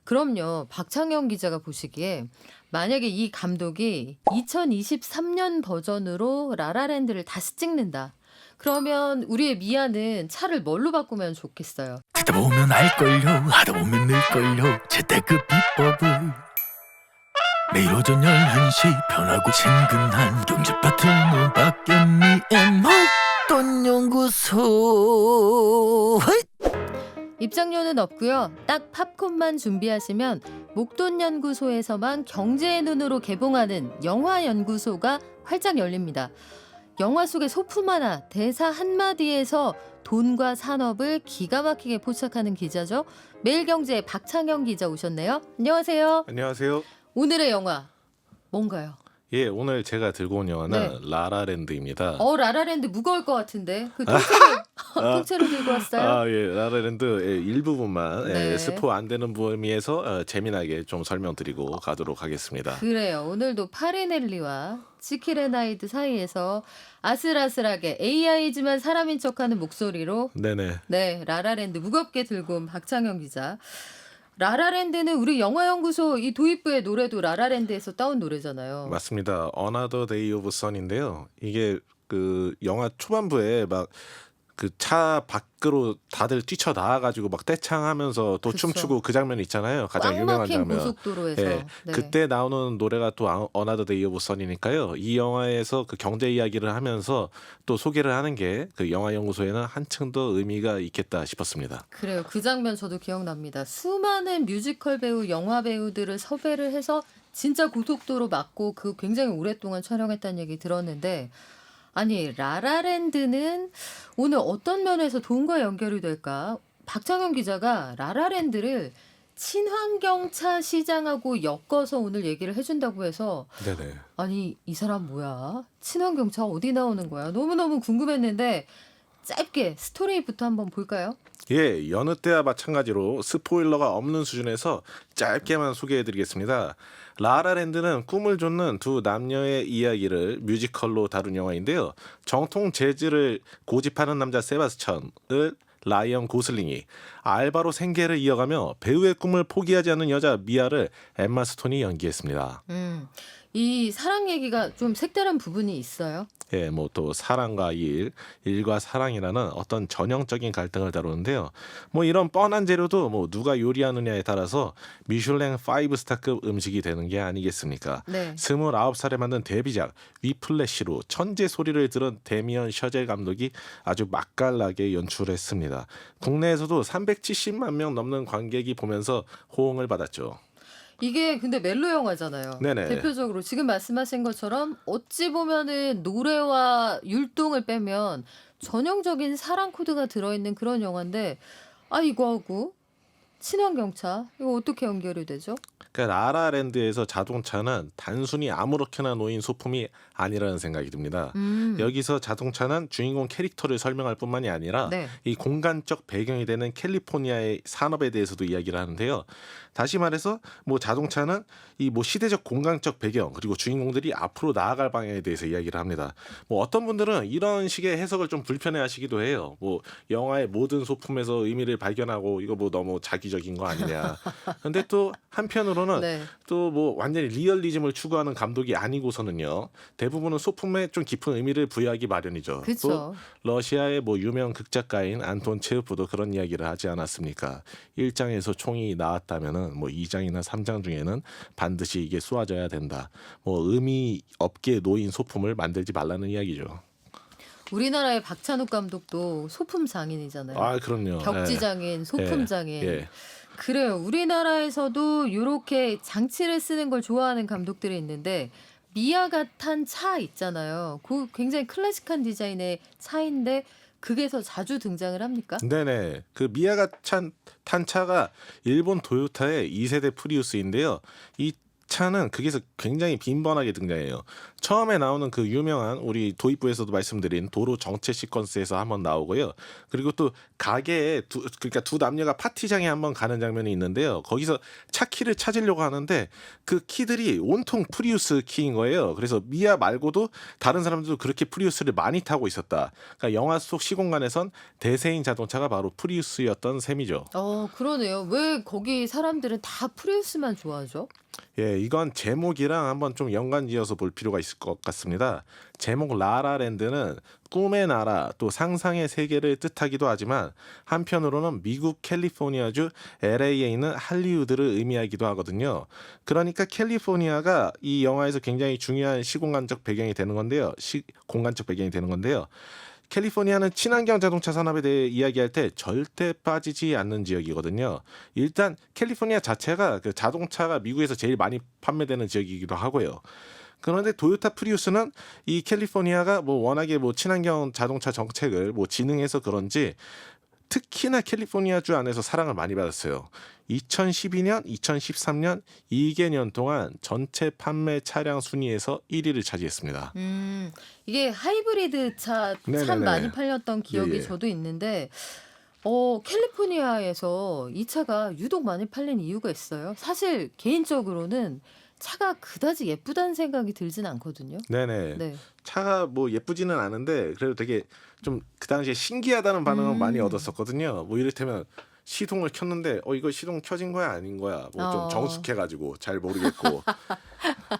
그럼요. 박창영 기자가 보시기에 만약에 이 감독이 2023년 버전으로 라라랜드를 다시 찍는다. 그러면 우리의 미아는 차를 뭘로 바꾸면 좋겠어요? 듣다 보면 알걸요 하다 보면 늘걸요 재테크 비법을 매일 오전 11시 변하고 친근한 경제 파트너 박연미의 목돈 연구소. 입장료는 없고요. 딱 팝콘만 준비하시면 목돈연구소에서만 경제의 눈으로 개봉하는 영화연구소가 활짝 열립니다. 영화 속의 소품 하나, 대사 한마디에서 돈과 산업을 기가 막히게 포착하는 기자죠. 매일경제의 박창영 기자 오셨네요. 안녕하세요. 안녕하세요. 오늘의 영화 뭔가요? 예, 오늘 제가 들고 온 영화는 네. 라라랜드입니다. 라라랜드 무거울 것 같은데 그 통째로 통째로 들고 왔어요? 아, 예, 라라랜드 일부분만 네. 스포 안 되는 범위에서 재미나게 좀 설명드리고 가도록 하겠습니다. 그래요. 오늘도 파리넬리와 지킬앤하이드 사이에서 아슬아슬하게 AI지만 사람인 척하는 목소리로 네네. 네 라라랜드 무겁게 들고 온 박창영 기자. 라라랜드는 우리 영화연구소 이 도입부의 노래도 라라랜드에서 따온 노래잖아요. 맞습니다. Another Day of Sun인데요. 이게 그 영화 초반부에 막 그 차 밖으로 다들 뛰쳐 나와가지고 막 떼창하면서 또 그쵸. 춤추고 그 장면 있잖아요. 가장 꽉 유명한 막힌 장면. 고속도로에서 예, 네. 그때 나오는 노래가 또 Another Day of Sun이니까요. 이 영화에서 그 경제 이야기를 하면서 또 소개를 하는 게 그 영화 연구소에는 한층 더 의미가 있겠다 싶었습니다. 그래요. 그 장면 저도 기억납니다. 수많은 뮤지컬 배우, 영화 배우들을 섭외를 해서 진짜 고속도로 막고 그 굉장히 오랫동안 촬영했다는 얘기 들었는데 아니 라라랜드는 오늘 어떤 면에서 돈과 연결이 될까? 박창현 기자가 라라랜드를 친환경차 시장하고 엮어서 오늘 얘기를 해준다고 해서 네네. 아니 이 사람 뭐야? 친환경차 어디 나오는 거야? 너무너무 궁금했는데 짧게 스토리부터 한번 볼까요? 예, 여느 때와 마찬가지로 스포일러가 없는 수준에서 짧게만 소개해드리겠습니다. 라라랜드는 꿈을 좇는 두 남녀의 이야기를 뮤지컬로 다룬 영화인데요. 정통 재즈를 고집하는 남자 세바스찬을 라이언 고슬링이, 알바로 생계를 이어가며 배우의 꿈을 포기하지 않는 여자 미아를 엠마 스톤이 연기했습니다. 이 사랑 얘기가 좀 색다른 부분이 있어요. 예, 뭐 또 사랑과 일과 사랑이라는 어떤 전형적인 갈등을 다루는데요. 뭐 이런 뻔한 재료도 뭐 누가 요리하느냐에 따라서 미슐랭 5스타급 음식이 되는 게 아니겠습니까? 네. 29살에 만든 데뷔작 위플래시로 천재 소리를 들은 데미언 셔젤 감독이 아주 맛깔나게 연출했습니다. 국내에서도 370만 명 넘는 관객이 보면서 호응을 받았죠. 이게 근데 멜로 영화잖아요. 네네. 대표적으로 지금 말씀하신 것처럼 어찌 보면은 노래와 율동을 빼면 전형적인 사랑 코드가 들어있는 그런 영화인데 이거하고 친환경차 이거 어떻게 연결이 되죠? 그러니까 라라랜드에서 자동차는 단순히 아무렇게나 놓인 소품이 아니라는 생각이 듭니다. 여기서 자동차는 주인공 캐릭터를 설명할 뿐만이 아니라 네. 이 공간적 배경이 되는 캘리포니아의 산업에 대해서도 이야기를 하는데요. 다시 말해서 뭐 자동차는 이 뭐 시대적 공간적 배경 그리고 주인공들이 앞으로 나아갈 방향에 대해서 이야기를 합니다. 뭐 어떤 분들은 이런 식의 해석을 좀 불편해하시기도 해요. 뭐 영화의 모든 소품에서 의미를 발견하고 이거 뭐 너무 자기적인 거 아니냐. 근데 또 한편으로는 네. 또 뭐 완전히 리얼리즘을 추구하는 감독이 아니고서는요. 대부분은 소품에 좀 깊은 의미를 부여하기 마련이죠. 또 그렇죠. 러시아의 뭐 유명 극작가인 안톤 체흐프도 그런 이야기를 하지 않았습니까? 1장에서 총이 나왔다면은 뭐 2장이나 3장 중에는 반드시 이게 쏘아져야 된다. 뭐 의미 없게 놓인 소품을 만들지 말라는 이야기죠. 우리나라의 박찬욱 감독도 소품 장인이잖아요. 아, 그럼요. 벽지 장인, 소품 장인. 예. 그래요. 우리나라에서도 이렇게 장치를 쓰는 걸 좋아하는 감독들이 있는데 미아가 탄 차 있잖아요. 그 굉장히 클래식한 디자인의 차인데 극에서 자주 등장을 합니까? 네네. 그 미아가 탄 차가 일본 도요타의 2세대 프리우스인데요. 이 차는 거기서 굉장히 빈번하게 등장해요. 처음에 나오는 그 유명한 우리 도입부에서도 말씀드린 도로 정체 시퀀스에서 한번 나오고요. 그리고 또 가게에 그러니까 두 남녀가 파티장에 한번 가는 장면이 있는데요. 거기서 차 키를 찾으려고 하는데 그 키들이 온통 프리우스 키인 거예요. 그래서 미아 말고도 다른 사람들도 그렇게 프리우스를 많이 타고 있었다. 그러니까 영화 속 시공간에선 대세인 자동차가 바로 프리우스였던 셈이죠. 그러네요. 왜 거기 사람들은 다 프리우스만 좋아하죠? 예, 이건 제목이랑 한번 좀 연관지어서 볼 필요가 있을 것 같습니다. 제목 라라랜드는 꿈의 나라 또 상상의 세계를 뜻하기도 하지만 한편으로는 미국 캘리포니아주 LA에 있는 할리우드를 의미하기도 하거든요. 그러니까 캘리포니아가 이 영화에서 굉장히 중요한 시공간적 배경이 되는 건데요. 공간적 배경이 되는 건데요. 캘리포니아는 친환경 자동차 산업에 대해 이야기할 때 절대 빠지지 않는 지역이거든요. 일단 캘리포니아 자체가 그 자동차가 미국에서 제일 많이 판매되는 지역이기도 하고요. 그런데 도요타 프리우스는 이 캘리포니아가 뭐 워낙에 뭐 친환경 자동차 정책을 뭐 진흥해서 그런지 특히나 캘리포니아주 안에서 사랑을 많이 받았어요. 2012년, 2013년 2개년 동안 전체 판매 차량 순위에서 1위를 차지했습니다. 이게 하이브리드 차 참 네네네. 많이 팔렸던 기억이 예. 저도 있는데 캘리포니아에서 이 차가 유독 많이 팔린 이유가 있어요. 사실 개인적으로는 차가 그다지 예쁘다는 생각이 들진 않거든요. 네네. 네. 차가 뭐 예쁘지는 않은데 그래도 되게 좀 그 당시에 신기하다는 반응을 많이 음. 얻었었거든요. 뭐 이를테면 시동을 켰는데 이거 시동 켜진 거야 아닌 거야 뭐 좀 어. 정숙해가지고 잘 모르겠고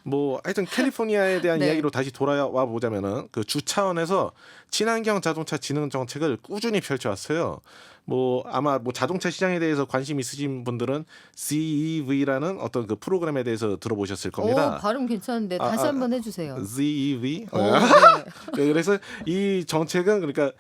뭐 하여튼 캘리포니아에 대한 네. 이야기로 다시 돌아와 보자면은 그 주 차원에서 친환경 자동차 진흥 정책을 꾸준히 펼쳐왔어요. 뭐 아마 뭐 자동차 시장에 대해서 관심 있으신 분들은 CEV라는 어떤 그 프로그램에 대해서 들어보셨을 겁니다. 발음 괜찮은데 아, 다시 아, 한번 해주세요. ZEV. 네. 네, 그래서 이 정책은 그러니까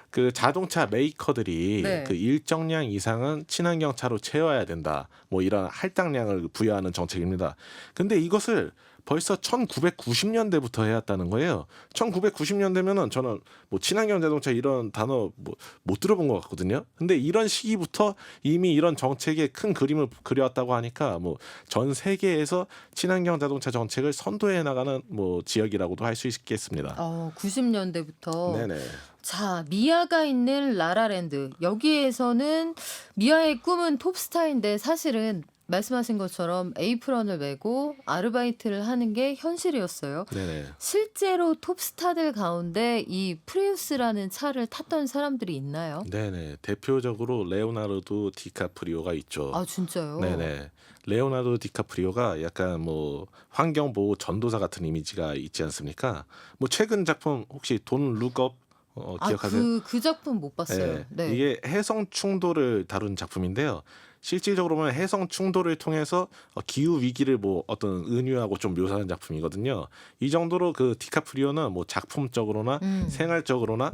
그 자동차 메이커들이 네. 그 일정량 이상은 친환경 차로 채워야 된다. 뭐 이런 할당량을 부여하는 정책입니다. 근데 이것을 벌써 1990년대부터 해왔다는 거예요. 1990년대면은 저는 뭐 친환경 자동차 이런 단어 뭐 못 들어본 것 같거든요. 근데 이런 시기부터 이미 이런 정책의 큰 그림을 그려왔다고 하니까 뭐 전 세계에서 친환경 자동차 정책을 선도해 나가는 뭐 지역이라고도 할 수 있겠습니다. 90년대부터. 네네. 자, 미아가 있는 라라랜드. 여기에서는 미아의 꿈은 톱스타인데 사실은 말씀하신 것처럼 에이프런을 메고 아르바이트를 하는 게 현실이었어요. 네네. 실제로 톱스타들 가운데 이 프리우스라는 차를 탔던 사람들이 있나요? 네네. 대표적으로 레오나르도 디카프리오가 있죠. 진짜요? 네네. 레오나르도 디카프리오가 약간 뭐 환경보호 전도사 같은 이미지가 있지 않습니까? 뭐 최근 작품 혹시 돈 룩업 기억하세요? 그 작품 못 봤어요. 예. 네. 이게 해성 충돌을 다룬 작품인데요. 실질적으로 보면 해성 충돌을 통해서 기후 위기를 뭐 어떤 은유하고 좀 묘사한 작품이거든요. 이 정도로 그 디카프리오는 뭐 작품적으로나 생활적으로나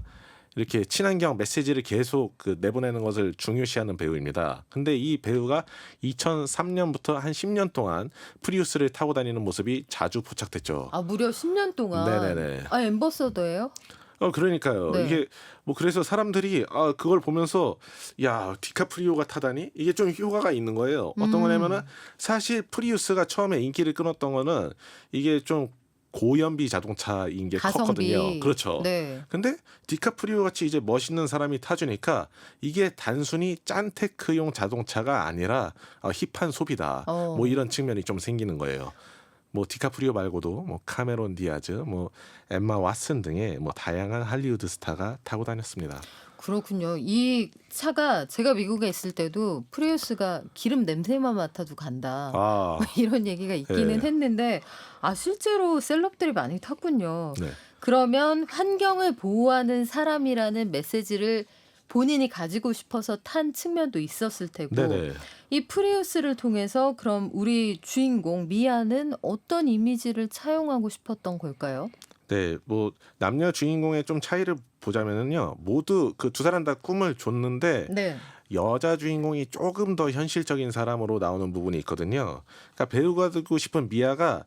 이렇게 친환경 메시지를 계속 그 내보내는 것을 중요시하는 배우입니다. 근데 이 배우가 2003년부터 한 10년 동안 프리우스를 타고 다니는 모습이 자주 포착됐죠. 무려 10년 동안. 네네네. 앰버서더예요? 그러니까요. 네. 이게 뭐 그래서 사람들이 그걸 보면서 야 디카프리오가 타다니 이게 좀 효과가 있는 거예요. 어떤 거냐면은 사실 프리우스가 처음에 인기를 끊었던 거는 이게 좀 고연비 자동차인 게 가성비. 컸거든요. 그렇죠. 네. 근데 디카프리오 같이 이제 멋있는 사람이 타주니까 이게 단순히 짠테크용 자동차가 아니라 힙한 소비다. 뭐 이런 측면이 좀 생기는 거예요. 뭐 디카프리오 말고도 뭐 카메론 디아즈, 뭐 엠마 왓슨 등의 뭐 다양한 할리우드 스타가 타고 다녔습니다. 그렇군요. 이 차가 제가 미국에 있을 때도 프리우스가 기름 냄새만 맡아도 간다. 아, 이런 얘기가 있기는 네. 했는데 실제로 셀럽들이 많이 탔군요. 네. 그러면 환경을 보호하는 사람이라는 메시지를 본인이 가지고 싶어서 탄 측면도 있었을 테고 네네. 이 프리우스를 통해서 그럼 우리 주인공 미아는 어떤 이미지를 차용하고 싶었던 걸까요? 네, 뭐 남녀 주인공의 좀 차이를 보자면은요, 모두 그 두 사람 다 꿈을 줬는데 네. 여자 주인공이 조금 더 현실적인 사람으로 나오는 부분이 있거든요. 그러니까 배우가 되고 싶은 미아가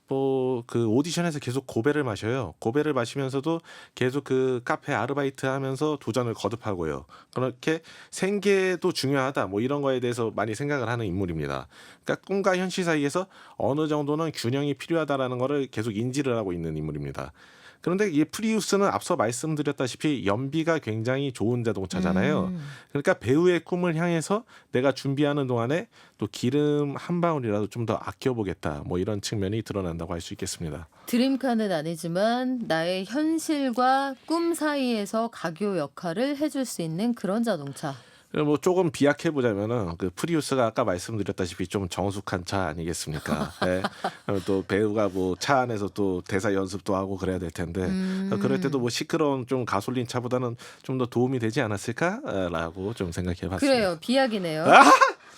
뭐 그 오디션에서 계속 고배를 마셔요. 고배를 마시면서도 계속 그 카페 아르바이트 하면서 도전을 거듭하고요. 그렇게 생계도 중요하다. 뭐 이런 거에 대해서 많이 생각을 하는 인물입니다. 그러니까 꿈과 현실 사이에서 어느 정도는 균형이 필요하다라는 거를 계속 인지를 하고 있는 인물입니다. 그런데 이 프리우스는 앞서 말씀드렸다시피 연비가 굉장히 좋은 자동차잖아요. 그러니까 배우의 꿈을 향해서 내가 준비하는 동안에 또 기름 한 방울이라도 좀 더 아껴보겠다. 뭐 이런 측면이 드러난다고 할 수 있겠습니다. 드림카는 아니지만 나의 현실과 꿈 사이에서 가교 역할을 해줄 수 있는 그런 자동차. 뭐 조금 비약해 보자면은 그 프리우스가 아까 말씀드렸다시피 좀 정숙한 차 아니겠습니까? 예. 또 배우가 뭐 차 안에서 또 대사 연습도 하고 그래야 될 텐데 그럴 때도 뭐 시끄러운 좀 가솔린 차보다는 좀 더 도움이 되지 않았을까라고 좀 생각해봤습니다. 그래요. 비약이네요.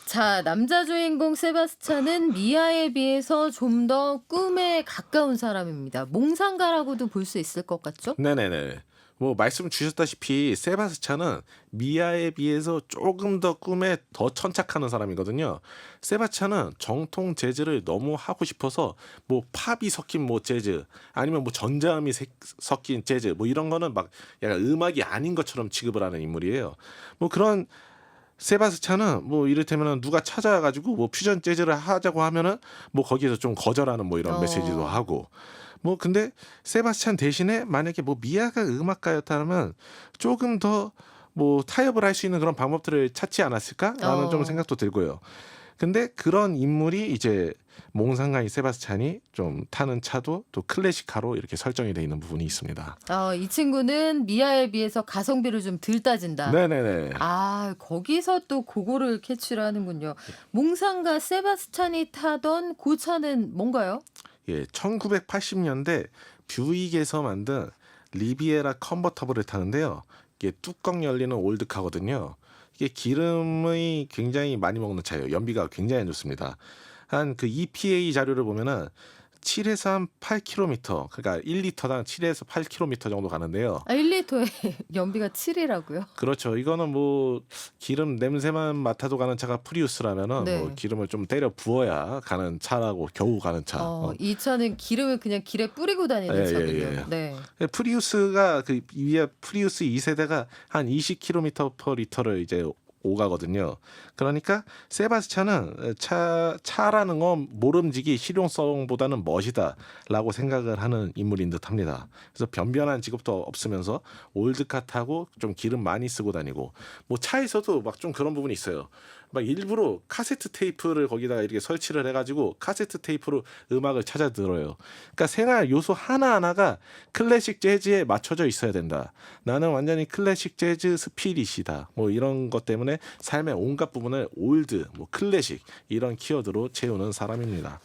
자, 남자 주인공 세바스찬은 미아에 비해서 좀 더 꿈에 가까운 사람입니다. 몽상가라고도 볼 수 있을 것 같죠? 네네네. 뭐 말씀 주셨다시피 세바스찬은 미아에 비해서 조금 더 꿈에 더 천착하는 사람이거든요. 세바스찬은 정통 재즈를 너무 하고 싶어서 뭐 팝이 섞인 뭐 재즈 아니면 뭐 전자음이 섞인 재즈 뭐 이런 거는 막 약간 음악이 아닌 것처럼 취급을 하는 인물이에요. 뭐 그런 세바스찬은 뭐 이를테면 누가 찾아와가지고 뭐 퓨전 재즈를 하자고 하면은 뭐 거기에서 좀 거절하는 뭐 이런 메시지도 하고 뭐 근데 세바스찬 대신에 만약에 뭐 미아가 음악가였다면 조금 더 뭐 타협을 할 수 있는 그런 방법들을 찾지 않았을까라는 좀 생각도 들고요. 근데 그런 인물이 이제 몽상가인 세바스찬이 좀 타는 차도 또 클래식카로 이렇게 설정이 돼 있는 부분이 있습니다. 이 친구는 미아에 비해서 가성비를 좀 덜 따진다. 네네네. 거기서 또 그거를 캐치를 하는군요. 몽상가 세바스찬이 타던 그 차는 뭔가요? 예, 1980년대 뷰익에서 만든 리비에라 컨버터블을 타는데요. 이게 뚜껑 열리는 올드카거든요. 이게 기름이 굉장히 많이 먹는 차예요. 연비가 굉장히 안 좋습니다. 한 그 EPA 자료를 보면은 7에서 한 8km, 그러니까 1리터당 7에서 8km 정도 가는데요. 1리터에 연비가 7이라고요? 그렇죠. 이거는 뭐 기름 냄새만 맡아도 가는 차가 프리우스라면은 네. 뭐 기름을 좀 때려 부어야 가는 차라고 겨우 가는 차. 이 차는 기름을 그냥 길에 뿌리고 다니는 예, 차군요. 예, 예. 네. 프리우스가 그 위에 프리우스 2세대가 한 20km/L를 이제 오가거든요. 그러니까 세바스찬은 차라는 건 모름지기 실용성보다는 멋이다라고 생각을 하는 인물인 듯합니다. 그래서 변변한 직업도 없으면서 올드카 타고 좀 기름 많이 쓰고 다니고 뭐 차에서도 막 좀 그런 부분이 있어요. 막 일부러 카세트 테이프를 거기다가 이렇게 설치를 해가지고 카세트 테이프로 음악을 찾아 들어요. 그러니까 생활 요소 하나하나가 클래식 재즈에 맞춰져 있어야 된다. 나는 완전히 클래식 재즈 스피릿이다. 뭐 이런 것 때문에 삶의 온갖 부분을 올드, 뭐 클래식 이런 키워드로 채우는 사람입니다.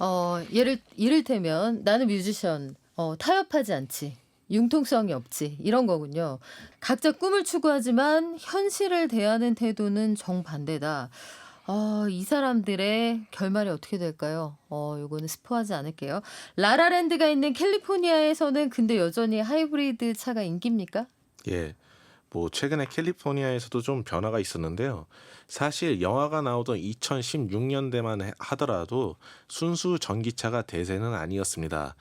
이를테면 나는 뮤지션, 타협하지 않지. 융통성이 없지. 이런 거군요. 각자 꿈을 추구하지만 현실을 대하는 태도는 정반대다. 이 사람들의 결말이 어떻게 될까요? 요거는 스포하지 않을게요. 라라랜드가 있는 캘리포니아에서는 근데 여전히 하이브리드 차가 인기입니까? 예. 뭐 최근에 캘리포니아에서도 좀 변화가 있었는데요. 사실 영화가 나오던 2016년대만 하더라도 순수 전기차가 대세는 아니었습니다.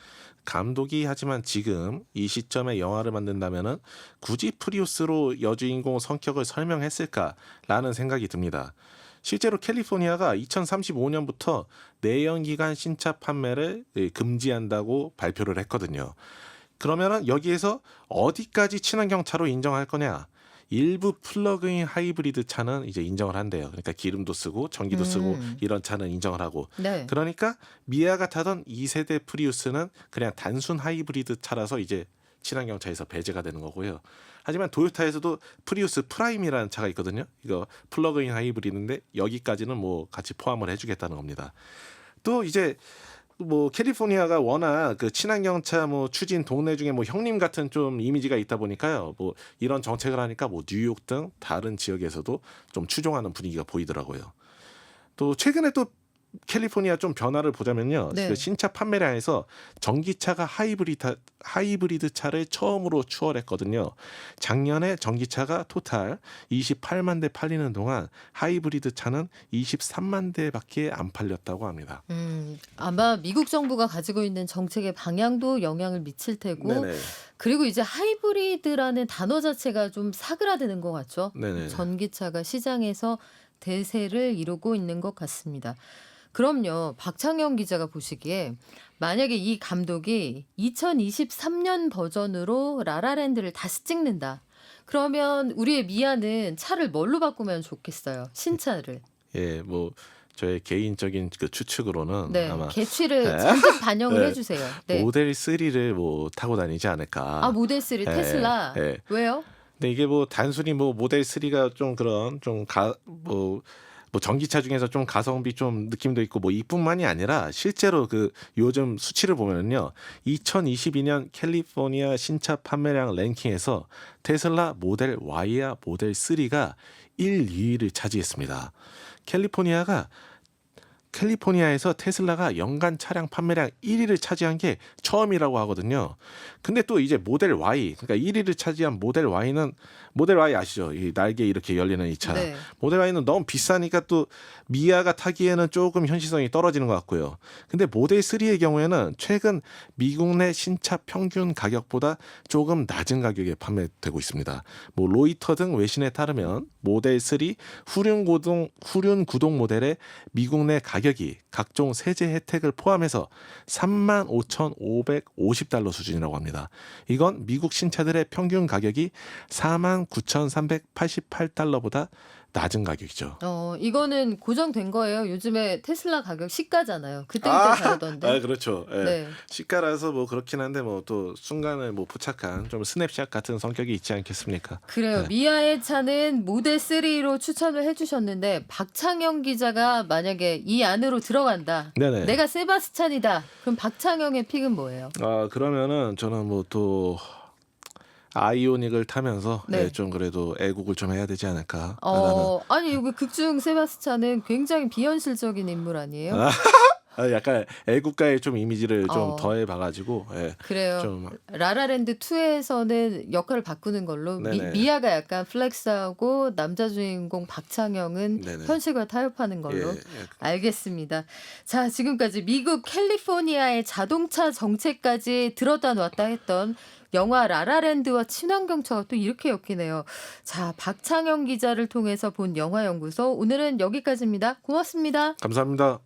감독이 하지만 지금 이 시점에 영화를 만든다면은 굳이 프리우스로 여주인공 성격을 설명했을까라는 생각이 듭니다. 실제로 캘리포니아가 2035년부터 내연기관 신차 판매를 금지한다고 발표를 했거든요. 그러면은 여기에서 어디까지 친환경 차로 인정할 거냐? 일부 플러그인 하이브리드 차는 이제 인정을 한대요. 그러니까 기름도 쓰고 전기도 쓰고 이런 차는 인정을 하고. 네. 그러니까 미아가 타던 2세대 프리우스는 그냥 단순 하이브리드 차라서 이제 친환경 차에서 배제가 되는 거고요. 하지만 도요타에서도 프리우스 프라임이라는 차가 있거든요. 이거 플러그인 하이브리드인데 여기까지는 뭐 같이 포함을 해주겠다는 겁니다. 또 이제 뭐 캘리포니아가 워낙 그 친환경차 뭐 추진 동네 중에 뭐 형님 같은 좀 이미지가 있다 보니까요. 뭐 이런 정책을 하니까 뭐 뉴욕 등 다른 지역에서도 좀 추종하는 분위기가 보이더라고요. 또 최근에 또 캘리포니아 좀 변화를 보자면요. 네. 그 신차 판매량에서 전기차가 하이브리드 차를 처음으로 추월했거든요. 작년에 전기차가 토탈 28만 대 팔리는 동안 하이브리드 차는 23만 대밖에 안 팔렸다고 합니다. 아마 미국 정부가 가지고 있는 정책의 방향도 영향을 미칠 테고 네네. 그리고 이제 하이브리드라는 단어 자체가 좀 사그라드는 것 같죠. 네네. 전기차가 시장에서 대세를 이루고 있는 것 같습니다. 그럼요. 박창영 기자가 보시기에 만약에 이 감독이 2023년 버전으로 라라랜드를 다시 찍는다. 그러면 우리의 미아는 차를 뭘로 바꾸면 좋겠어요? 신차를. 예, 뭐 저의 개인적인 그 추측으로는 네. 아마 개취를 네. 잔뜩 반영을 네. 해주세요. 네. 모델 3를 뭐 타고 다니지 않을까. 아 모델 3 테슬라. 예. 왜요? 근데 이게 뭐 단순히 뭐 모델 3가 좀 그런 뭐 전기차 중에서 좀 가성비 좀 느낌도 있고 뭐 이뿐만이 아니라 실제로 그 요즘 수치를 보면은요. 2022년 캘리포니아 신차 판매량 랭킹에서 테슬라 모델 Y와 모델 3가 1, 2위를 차지했습니다. 캘리포니아에서 테슬라가 연간 차량 판매량 1위를 차지한 게 처음이라고 하거든요. 근데 또 이제 모델 Y, 그러니까 1위를 차지한 모델 Y는 모델 Y 아시죠? 이 날개 이렇게 열리는 이 차. 네. 모델 Y는 너무 비싸니까 또 미아가 타기에는 조금 현실성이 떨어지는 것 같고요. 근데 모델 3의 경우에는 최근 미국 내 신차 평균 가격보다 조금 낮은 가격에 판매되고 있습니다. 뭐 로이터 등 외신에 따르면 모델 3 후륜 구동 모델의 미국 내 가격이 각종 세제 혜택을 포함해서 35,550달러 수준이라고 합니다. 이건 미국 신차들의 평균 가격이 49,388달러보다 낮은 가격이죠. 이거는 고정된 거예요. 요즘에 테슬라 가격 시가잖아요. 그때그때 다르던데. 아, 그렇죠. 예. 네. 시가라서 뭐 그렇긴 한데 뭐 또 순간을 뭐 포착한 좀 스냅샷 같은 성격이 있지 않겠습니까? 그래요. 네. 미아의 차는 모델 3로 추천을 해주셨는데 박창영 기자가 만약에 이 안으로 들어간다. 네네. 내가 세바스찬이다. 그럼 박창영의 픽은 뭐예요? 그러면은 저는 뭐 또 아이오닉을 타면서 네. 좀 그래도 애국을 좀 해야 되지 않을까. 아니 여기 극중 세바스찬은 굉장히 비현실적인 인물 아니에요? 약간 애국가의 좀 이미지를 좀 어. 더해 봐가지고 그래요. 좀 라라랜드 2에서는 역할을 바꾸는 걸로 네네. 미아가 약간 플렉스하고 남자 주인공 박창영은 네네. 현실과 타협하는 걸로. 예. 알겠습니다. 자, 지금까지 미국 캘리포니아의 자동차 정책까지 들었다 놨다 했던 영화 라라랜드와 친환경차가 또 이렇게 엮이네요. 자, 박창영 기자를 통해서 본 영화연구소 오늘은 여기까지입니다. 고맙습니다. 감사합니다.